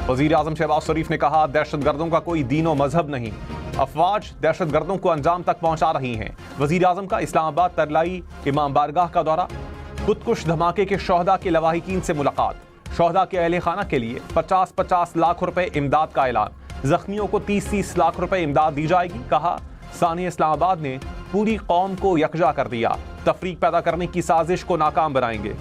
वज़ीर आज़म शहबाज शरीफ ने कहा, दहशतगर्दों का कोई दीन व मजहब नहीं, अफवाज दहशतगर्दों को अंजाम तक पहुंचा रही हैं। वज़ीर आज़म का इस्लामाबाद तरलाई इमाम बारगाह का दौरा, खुदकुश धमाके के शोहदा के लवाहिकीन से मुलाकात, शोहदा के अहले खाना के लिए 50-50 लाख रुपए इमदाद का ऐलान, जख्मियों को 30-30 लाख रुपए इमदाद दी जाएगी। कहा, सानिया इस्लामाबाद ने पूरी कौम को यकजा कर दिया, तफरीक पैदा करने की साजिश को नाकाम बनाएंगे।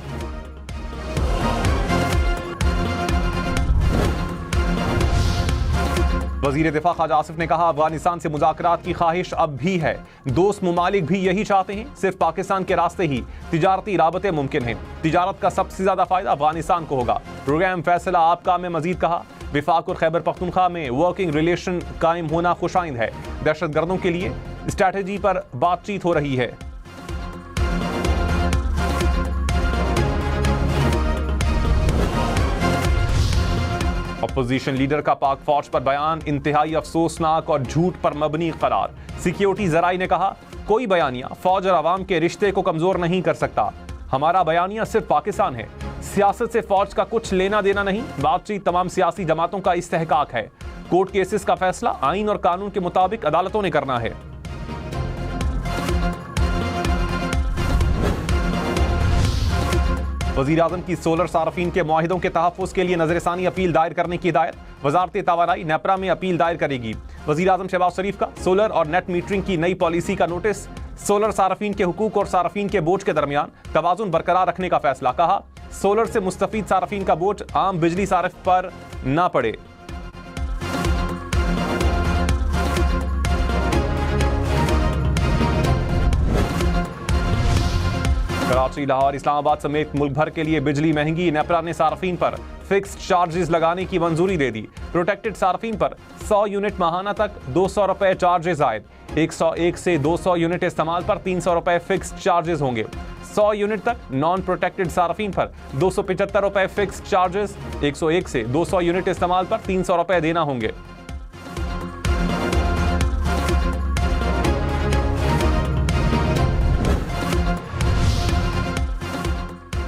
वज़ीर दिफा ख्वाजा आसिफ ने कहा, अफगानिस्तान से मुज़ाकरात की ख्वाहिश अब भी है, दोस्त मुमालिक भी यही चाहते हैं, सिर्फ पाकिस्तान के रास्ते ही तिजारती राबते मुमकिन हैं। तिजारत का सबसे ज्यादा फायदा अफगानिस्तान को होगा। प्रोग्राम फैसला आपका में मजीद कहा, विफाक और खैबर पख्तूनख्वा में वर्किंग रिलेशन कायम होना खुशाइंद है, दहशतगर्दों के लिए स्ट्रैटेजी पर बातचीत हो रही है। अपोजिशन लीडर का पाक फौज पर बयान इंतहाई अफसोसनाक और झूठ पर मबनी करार। सिक्योरिटी जराई ने कहा, कोई बयानिया फौज और आवाम के रिश्ते को कमजोर नहीं कर सकता। हमारा बयानिया सिर्फ पाकिस्तान है, सियासत से फौज का कुछ लेना देना नहीं। बातचीत तमाम सियासी जमातों का इस्तेहकाक है। कोर्ट केसेस का फैसला आइन और कानून के मुताबिक अदालतों ने करना है। वज़ीर आज़म की सोलर सार्फिन के मुआहिदों के तहफ़्फ़ुज़ के लिए नज़रसानी अपील दायर करने की हिदायत। वज़ारत तवानाई नेपरा में अपील दायर करेगी। वज़ीर आज़म शहबाज शरीफ का सोलर और नेट मीटरिंग की नई पॉलिसी का नोटिस। सोलर सार्फिन के हुकूक और सार्फिन के बोझ के दरमियान तवाज़ुन बरकरार रखने का फैसला। कहा, सोलर से मुस्तफ़ीद सार्फिन का बोझ आम बिजली सारिफ पर न पड़े। कराची, लाहौर, इस्लामाबाद समेत मुल्क भर के लिए बिजली महंगी। नेपरा ने सार्फिन पर फिक्स्ड चार्जेस लगाने की मंजूरी दे दी। प्रोटेक्टेड सार्फिन पर 100 यूनिट माहाना तक 200 रुपए चार्जेस आयद। 101 से 200 यूनिट इस्तेमाल पर 300 रुपए फिक्स्ड चार्जेस होंगे। 100 यूनिट तक नॉन प्रोटेक्टेड सार्फिन पर 275 रुपए फिक्स्ड चार्जेस। 101 से 200 यूनिट इस्तेमाल पर 300 रुपए देना होंगे।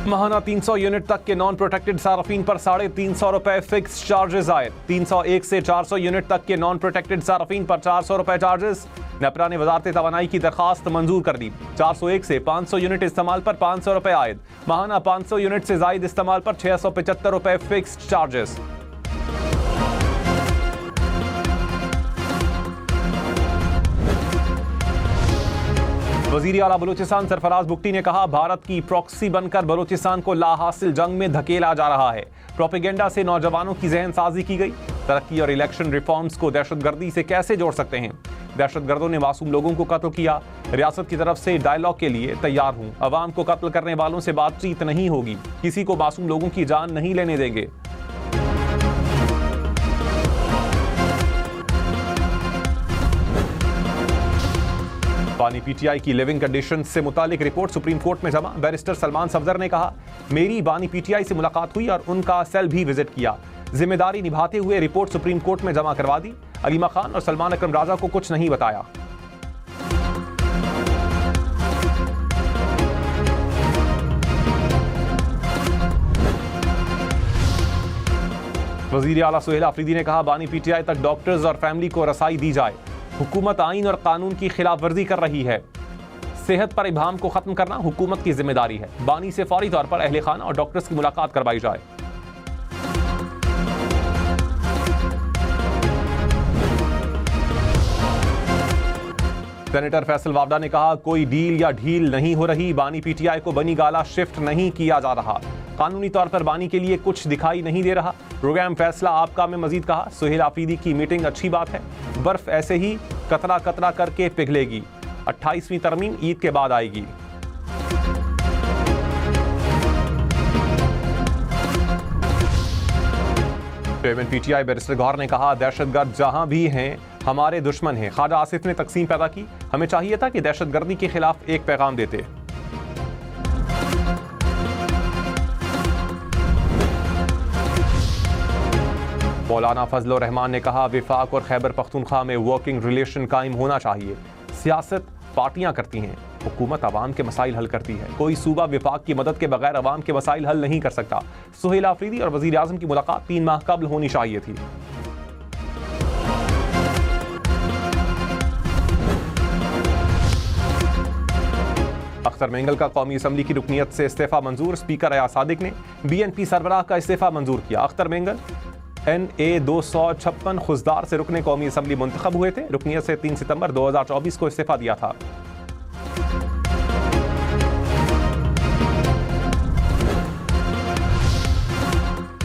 माहाना 300 यूनिट तक के नॉन प्रोटेक्टेड सार्फिन पर 350 रुपए फिक्स चार्जेस आए। 301 से 400 यूनिट तक के नॉन प्रोटेक्टेड सार्फिन पर 400 रुपए चार्जेस। नेपरा ने वजारत तवानाई की दरखास्त मंजूर कर दी। 401 से 500 यूनिट इस्तेमाल पर 500 रुपए आयद। माहाना 500 यूनिट से जायद इस्तेमाल पर 675 रुपए फिक्स चार्जेस। वज़ीर आला बलूचिस्तान सरफराज बुगटी ने कहा, भारत की प्रॉक्सी बनकर बलूचिस्तान को लाहासिल जंग में धकेला जा रहा है। प्रोपेगेंडा से नौजवानों की जहन साजी की गई। तरक्की और इलेक्शन रिफॉर्म्स को दहशतगर्दी से कैसे जोड़ सकते हैं? दहशतगर्दों ने मासूम लोगों को कत्ल किया। रियासत की तरफ से डायलॉग के लिए तैयार हूँ। अवाम को कत्ल करने वालों से बातचीत नहीं होगी। किसी को मासूम लोगों की जान नहीं लेने देंगे। बानी पीटीआई की लिविंग कंडीशन से मुतालिक रिपोर्ट सुप्रीम कोर्ट में जमा। बैरिस्टर सलमान सफदर ने कहा, मेरी बानी पीटीआई से मुलाकात हुई और उनका सेल भी विजिट किया। जिम्मेदारी निभाते हुए रिपोर्ट सुप्रीम कोर्ट में जमा करवा दी। अलीमा खान और सलमान अकरम राजा को कुछ नहीं बताया। वजीर आला सुहेल आफरीदी ने कहा, बानी पीटीआई तक डॉक्टर्स और फैमिली को रसाई दी जाए। हुकूमत आइन और कानून की खिलाफ वर्जी कर रही है। सेहत पर इबाम को खत्म करना हुकूमत की जिम्मेदारी है। बानी से फौरी तौर पर अहले खाना और डॉक्टर्स की मुलाकात करवाई जाए। सेनेटर फैसल वावडा ने कहा, कोई डील या ढील नहीं हो रही। बानी पीटीआई को बनी गाला शिफ्ट नहीं किया जा रहा। कानूनी तौर पर बानी के लिए कुछ दिखाई नहीं दे रहा। प्रोग्राम फैसला आपका में मजीद कहा, सुहेल आफरीदी की मीटिंग अच्छी बात है। बर्फ ऐसे ही कतरा कतरा करके पिघलेगी। 28वीं तरमीम ईद के बाद आएगी। चेयरमैन पीटीआई बैरिस्टर गौहर ने कहा, दहशतगर्द जहां भी हैं हमारे दुश्मन हैं। ख्वाजा आसिफ ने तकसीम पैदा की। हमें चाहिए था कि दहशतगर्दी के खिलाफ एक पैगाम देते। मौलाना फजल रहमान ने कहा, विफाक और खैबर पख्तूनख्वा में वर्किंग रिलेशन कायम होना चाहिए। सियासत पार्टियां करती हैं, हुकूमत आवाम के मसाइल हल करती है, कोई सूबा विफाक की मदद के बगैर आवाम के मसाइल हल नहीं कर सकता। सुहेल आफरीदी और वज़ीर आज़म की मुलाकात 3 माह कबल होनी चाहिए थी। अख्तर मेंगल का कौमी असम्बली की रुकनियत से इस्तीफा मंजूर। स्पीकर अयाज सादिक ने BNP सरबराह का इस्तीफा मंजूर किया। अख्तर मेंगल NA 256 खुजदार से रुकने कौमी असम्बली मुंतखब हुए थे। रुकनियत से 3 सितंबर 2024 को इस्तीफा दिया था।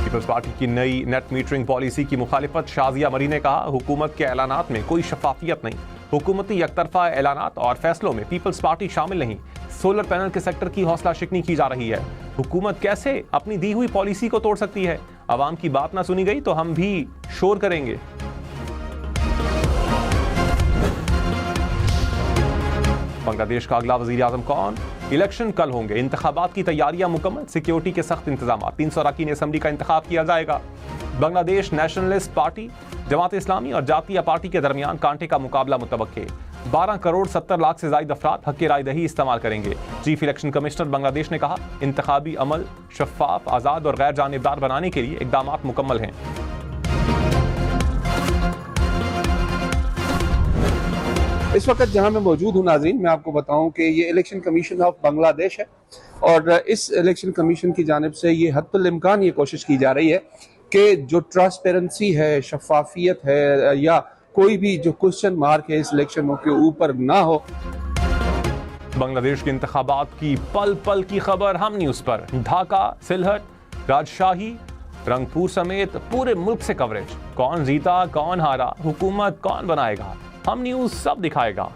पीपल्स पार्टी की नई नेट मीटरिंग पॉलिसी की मुखालिफत शाजिया मरी ने कहा, हुकूमत के ऐलानात में कोई शफाफियत नहीं, हुकूमती यकतरफा ऐलानात और फैसलों में पीपल्स पार्टी शामिल नहीं। सोलर पैनल के सेक्टर की हौसला शिकनी की जा रही है। हुकूमत कैसे अपनी दी हुई पॉलिसी को तोड़ सकती है? आवाम की बात ना सुनी गई तो हम भी शोर करेंगे। बांग्लादेश का अगला वजीर आजम कौन? इलेक्शन कल होंगे, इंतखाबात की तैयारियां मुकम्मल, सिक्योरिटी के सख्त इंतजाम, 300 अरकान असम्बली का इंतखाब किया जाएगा। बांग्लादेश नेशनलिस्ट पार्टी, जमात इस्लामी और जातीय पार्टी के दरमियान कांटे का मुकाबला मुतवक्के। 12 करोड़ 70 लाख से ज्यादा अफराद हक की राय दही इस्तेमाल करेंगे। चीफ इलेक्शन कमिश्नर बांग्लादेश ने कहा, इंतखाबी अमल शफाफ, आज़ाद और गैर जानिबदार बनाने के लिए इकदाम मुकम्मल हैं। इस वक्त जहां मैं मौजूद हूं नाज़रीन, मैं आपको बताऊं कि ये इलेक्शन कमीशन ऑफ बांग्लादेश है और इस इलेक्शन कमीशन की जानिब से ये हत्तुल इम्कान ये कोशिश की जा रही है कि जो ट्रांसपेरेंसी है, शफाफियत है या कोई भी जो क्वेश्चन मार्क है इस इलेक्शनों के ऊपर ना हो। बांग्लादेश के इंतखाबात की पल पल की खबर हम न्यूज़ पर। ढाका, सिलहट, राजशाही, रंगपुर समेत पूरे मुल्क से कवरेज। कौन जीता, कौन हारा, हुकूमत कौन बनाएगा, हम न्यूज़ सब दिखाएगा।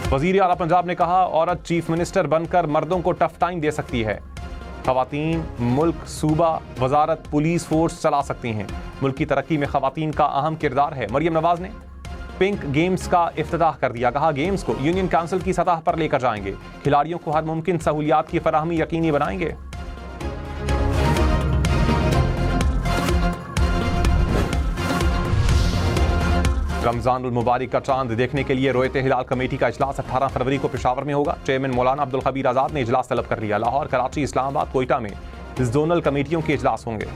वजीर आला पंजाब ने कहा, औरत चीफ मिनिस्टर बनकर मर्दों को टफ टाइम दे सकती है। खवातीन मुल्क, सूबा, वजारत, पुलिस फोर्स चला सकती हैं। मुल्क की तरक्की में खवातीन का अहम किरदार है। मरियम नवाज ने पिंक गेम्स का इफ्तिताह कर दिया। कहा, गेम्स को यूनियन काउंसिल की सतह पर लेकर जाएंगे, खिलाड़ियों को हर मुमकिन सहूलियात की फराहमी यकीनी बनाएंगे। रमजानुल मुबारक का चांद देखने के लिए रोयते हिलाल कमेटी का इजलास 18 फरवरी को पेशावर में होगा। चेयरमैन मौलाना अब्दुल खबीर आज़ाद ने इजलास तलब कर लिया। लाहौर, कराची, इस्लामाबाद, कोयटा में जोनल कमेटियों के इजलास होंगे।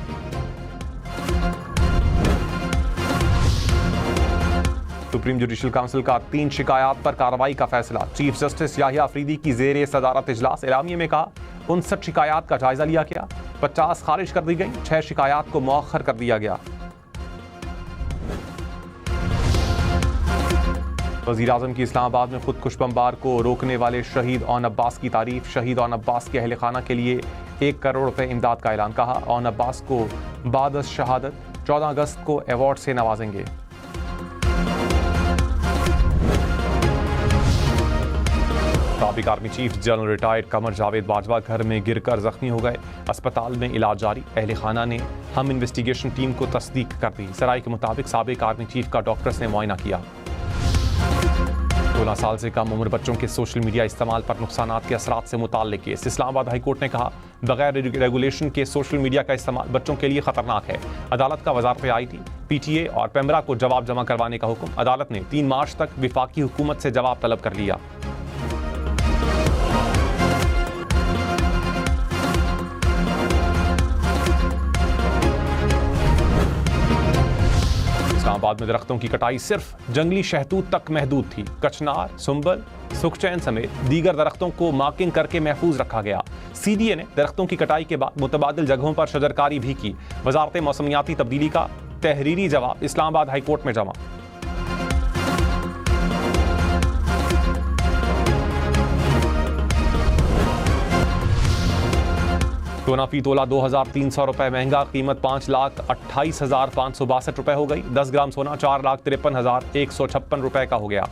सुप्रीम जुडिशल काउंसिल का 3 शिकायत पर कार्रवाई का फैसला। चीफ जस्टिस याहिया अफरीदी की ज़ेरे सदारत इजलास। एलामिये में कहा, 59 शिकायत का जायजा लिया गया, 50 खारिज कर दी गई, 6 शिकायत को मौखर कर दिया गया। वज़ीर आज़म की इस्लामाबाद में खुदकुश बमबार को रोकने वाले शहीद ओन अब्बास की तारीफ। शहीद ओन अब्बास के अहल खाना के लिए 1 करोड़ रुपए इमदाद का ऐलान। कहा, ओन अब्बास को बाद शहादत 14 अगस्त को अवार्ड से नवाजेंगे। साबिक army chief general retired Qamar Javed Bajwa घर में गिरकर जख्मी हो गए। अस्पताल में इलाज जारी। अहल खाना ने हम इन्वेस्टिगेशन टीम को तस्दीक कर दी। सराय के मुताबिक साबिक आर्मी चीफ का डॉक्टर्स ने मुआयना किया। 16 साल से कम उम्र बच्चों के सोशल मीडिया इस्तेमाल पर नुकसानात के असरात से मुताल्लिक केस। इस्लामाबाद हाई कोर्ट ने कहा, बगैर रेगुलेशन के सोशल मीडिया का इस्तेमाल बच्चों के लिए खतरनाक है। अदालत का वजारत IT, PTA और पेमरा को जवाब जमा करवाने का हुक्म। अदालत ने 3 मार्च तक विफाकी हुकूमत से जवाब तलब कर लिया। इस्लामाबाद में दरख्तों की कटाई सिर्फ जंगली शहतूत तक महदूद थी। कचनार, सुंबल, सुखचैन समेत दीगर दरख्तों को मार्किंग करके महफूज रखा गया। CDA ने दरख्तों की कटाई के बाद मुतबादिल जगहों पर शजरकारी भी की। वजारत मौसमियाती तब्दीली का तहरीरी जवाब इस्लामाबाद हाई कोर्ट में जमा। सोना फी तोला 2300 रुपए महंगा, कीमत 5,28,562 रुपए हो गई। 10 ग्राम सोना 4,53,156 रुपए का हो गया।